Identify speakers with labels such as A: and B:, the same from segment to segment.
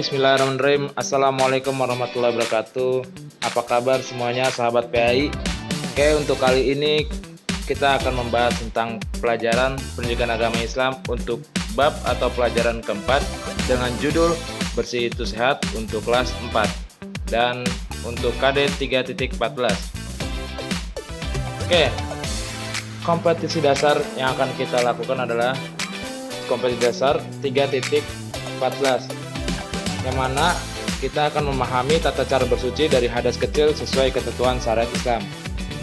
A: Bismillahirrahmanirrahim. Assalamualaikum warahmatullahi wabarakatuh. Apa kabar semuanya sahabat PAI? Oke, untuk kali ini kita akan membahas tentang pelajaran pendidikan agama Islam untuk bab atau pelajaran keempat dengan judul Bersih itu Sehat untuk kelas 4 dan untuk KD 3.14. Oke, kompetisi dasar yang akan kita lakukan adalah kompetisi dasar 3.14, yang mana kita akan memahami tata cara bersuci dari hadas kecil sesuai ketentuan syariat Islam.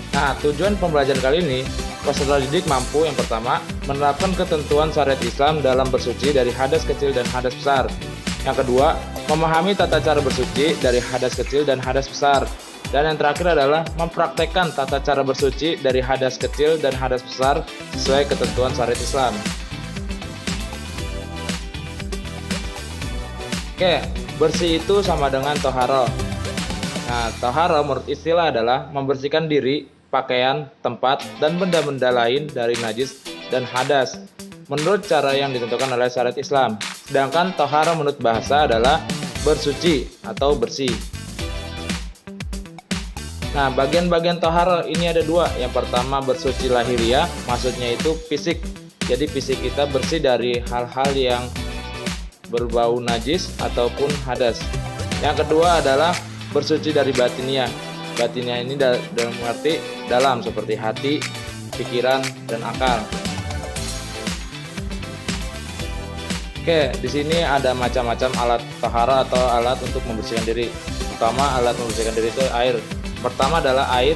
A: Nah, tujuan pembelajaran kali ini, peserta didik mampu yang pertama menerapkan ketentuan syariat Islam dalam bersuci dari hadas kecil dan hadas besar. Yang kedua, memahami tata cara bersuci dari hadas kecil dan hadas besar. Dan yang terakhir adalah mempraktekkan tata cara bersuci dari hadas kecil dan hadas besar sesuai ketentuan syariat Islam. Oke, bersih itu sama dengan toharo. Nah, toharo menurut istilah adalah membersihkan diri, pakaian, tempat, dan benda-benda lain dari najis dan hadas menurut cara yang ditentukan oleh syariat Islam. Sedangkan toharo menurut bahasa adalah bersuci atau bersih. Nah, bagian-bagian toharo ini ada dua. Yang pertama bersuci lahiriah, maksudnya itu fisik. Jadi fisik kita bersih dari hal-hal yang berbau najis ataupun hadas. Yang kedua adalah bersuci dari batiniah. Batiniah ini dalam arti dalam seperti hati, pikiran, dan akal. Oke, di sini ada macam-macam alat tahara atau alat untuk membersihkan diri. Pertama, alat membersihkan diri itu air. Pertama adalah air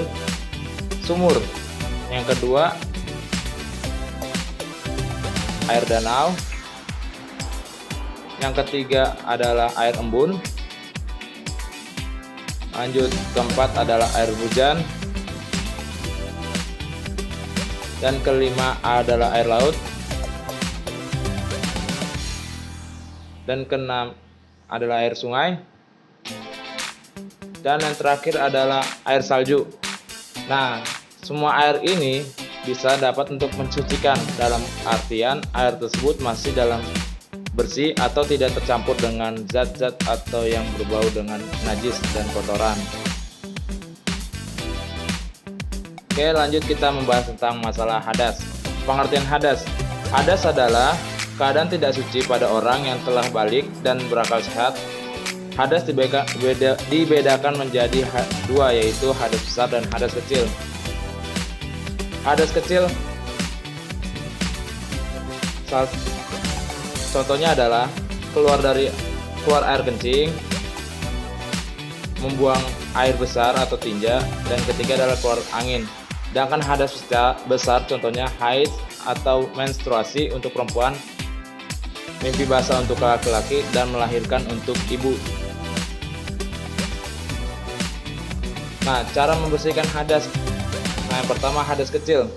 A: sumur. Yang kedua, air danau. Yang ketiga adalah air embun. Lanjut, keempat adalah air hujan. Dan kelima adalah air laut. Dan keenam adalah air sungai. Dan yang terakhir adalah air salju. Nah, semua air ini bisa dapat untuk mensucikan, dalam artian air tersebut masih dalam bersih atau tidak tercampur dengan zat-zat atau yang berbau dengan najis dan kotoran. Oke, lanjut kita membahas tentang masalah hadas. Pengertian hadas. Hadas adalah keadaan tidak suci pada orang yang telah balik dan berakal sehat. Hadas dibedakan menjadi dua, yaitu hadas besar dan hadas kecil. Hadas kecil contohnya adalah keluar air kencing, membuang air besar atau tinja, dan ketiga adalah keluar angin. Sedangkan hadas besar contohnya haid atau menstruasi untuk perempuan, mimpi basah untuk laki-laki, dan melahirkan untuk ibu. Nah, cara membersihkan hadas. Nah, yang pertama hadas kecil.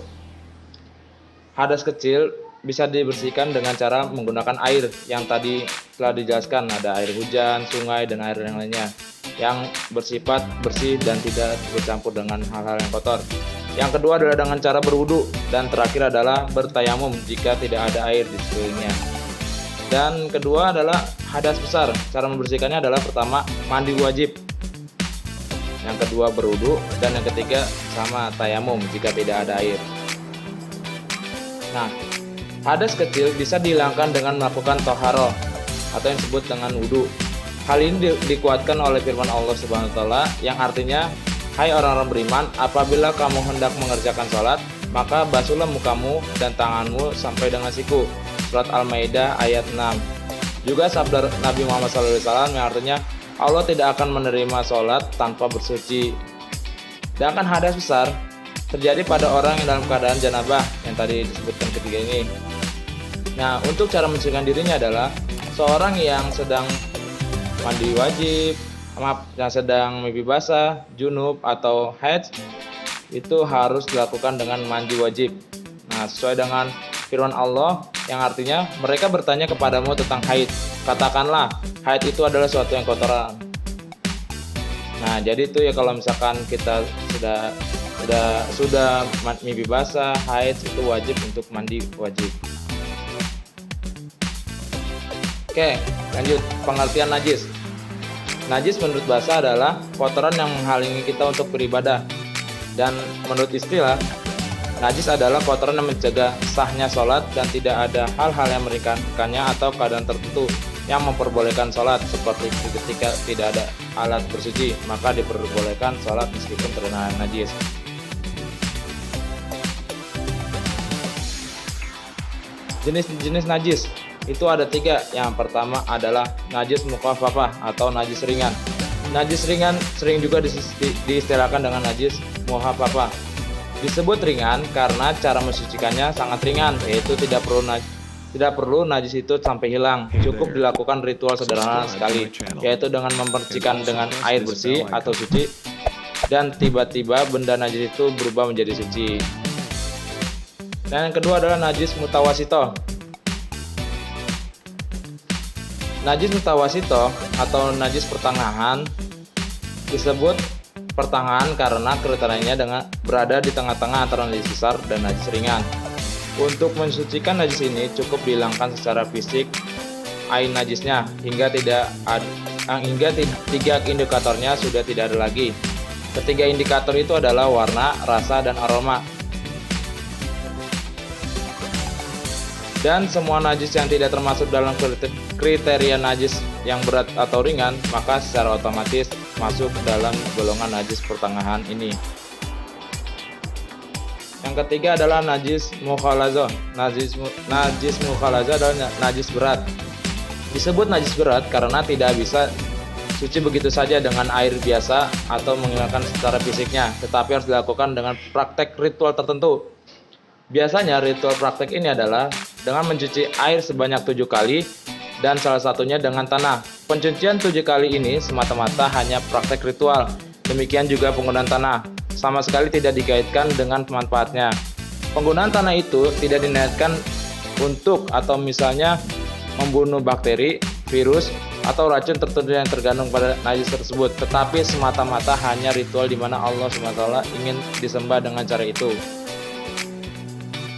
A: Hadas kecil bisa dibersihkan dengan cara menggunakan air yang tadi telah dijelaskan. Ada air hujan, sungai, dan air yang lainnya yang bersifat bersih dan tidak bercampur dengan hal-hal yang kotor. Yang kedua adalah dengan cara berwudu, dan terakhir adalah bertayamum jika tidak ada air di sekelilingnya. Dan kedua adalah hadas besar. Cara membersihkannya adalah pertama mandi wajib, yang kedua berwudu, dan yang ketiga sama tayamum jika tidak ada air. Nah, hadas kecil bisa dihilangkan dengan melakukan toharo atau yang disebut dengan wudhu. Hal ini dikuatkan oleh firman Allah Subhanahu wa Ta'ala yang artinya, hai orang-orang beriman, apabila kamu hendak mengerjakan sholat, maka basuhlah mukamu dan tanganmu sampai dengan siku. Surat Al-Maidah ayat 6. Juga sabda Nabi Muhammad SAW yang artinya, Allah tidak akan menerima sholat tanpa bersuci. Sedangkan hadas besar terjadi pada orang yang dalam keadaan janabah yang tadi disebutkan ketiga ini. Nah, untuk cara mensucikan dirinya adalah seorang yang sedang mandi wajib, yang sedang mimpi basah, junub, atau haid, itu harus dilakukan dengan mandi wajib. Nah, sesuai dengan firman Allah yang artinya, mereka bertanya kepadamu tentang haid. Katakanlah, haid itu adalah suatu yang kotoran. Nah, jadi itu ya, kalau misalkan kita sudah mimpi basah, haid, itu wajib untuk mandi wajib. Oke, lanjut. Pengertian najis. Najis menurut bahasa adalah kotoran yang menghalangi kita untuk beribadah. Dan menurut istilah, najis adalah kotoran yang mencegah sahnya sholat dan tidak ada hal-hal yang meringankannya atau keadaan tertentu yang memperbolehkan sholat, seperti ketika tidak ada alat bersuci, maka diperbolehkan sholat meskipun terkena najis. Jenis-jenis najis itu ada 3. Yang pertama adalah najis mukhafafah atau najis ringan. Najis ringan sering juga diistilahkan dengan najis mukhafafah. Disebut ringan karena cara mensucikannya sangat ringan, yaitu tidak perlu najis itu sampai hilang. Cukup dilakukan ritual sederhana sekali, yaitu dengan mempercikan dengan air bersih atau suci, dan tiba-tiba benda najis itu berubah menjadi suci. Dan yang kedua adalah najis mutawasito. Najis mutawasito atau najis pertengahan disebut pertengahan karena kriterianya berada di tengah-tengah antara najis besar dan najis ringan. Untuk mensucikan najis ini cukup dihilangkan secara fisik ain najisnya hingga 3 indikatornya sudah tidak ada lagi. Ketiga indikator itu adalah warna, rasa, dan aroma. Dan semua najis yang tidak termasuk dalam kriteria najis yang berat atau ringan, maka secara otomatis masuk dalam golongan najis pertengahan ini. Yang ketiga adalah najis mukhaladzah. Najis mukhaladzah adalah najis berat. Disebut najis berat karena tidak bisa suci begitu saja dengan air biasa atau menghilangkan secara fisiknya, tetapi harus dilakukan dengan praktek ritual tertentu. Biasanya ritual praktek ini adalah dengan mencuci air sebanyak 7 kali dan salah satunya dengan tanah. Pencucian 7 kali ini semata-mata hanya praktek ritual. Demikian juga penggunaan tanah, sama sekali tidak dikaitkan dengan manfaatnya. Penggunaan tanah itu tidak diniatkan untuk atau misalnya membunuh bakteri, virus, atau racun tertentu yang tergantung pada najis tersebut, tetapi semata-mata hanya ritual di mana Allah SWT ingin disembah dengan cara itu.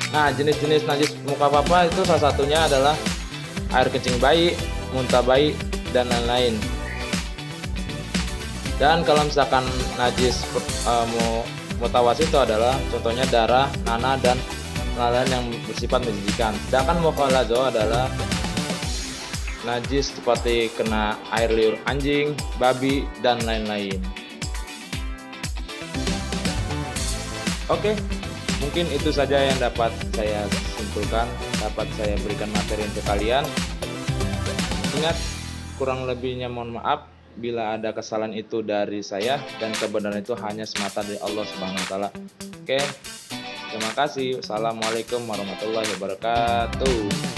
A: Nah, jenis-jenis najis mukhafafah itu salah satunya adalah air kencing bayi, muntah bayi, dan lain-lain. Dan kalau misalkan najis mutawasit itu adalah contohnya darah, nanah, dan lain-lain yang bersifat menjijikan. Sedangkan mukhaladzah adalah najis seperti kena air liur anjing, babi, dan lain-lain. Oke. Mungkin itu saja yang dapat saya simpulkan, dapat saya berikan materi untuk kalian. Ingat, kurang lebihnya mohon maaf bila ada kesalahan itu dari saya dan kebenaran itu hanya semata dari Allah Subhanahu wa taala. Oke. Terima kasih. Wassalamualaikum warahmatullahi wabarakatuh.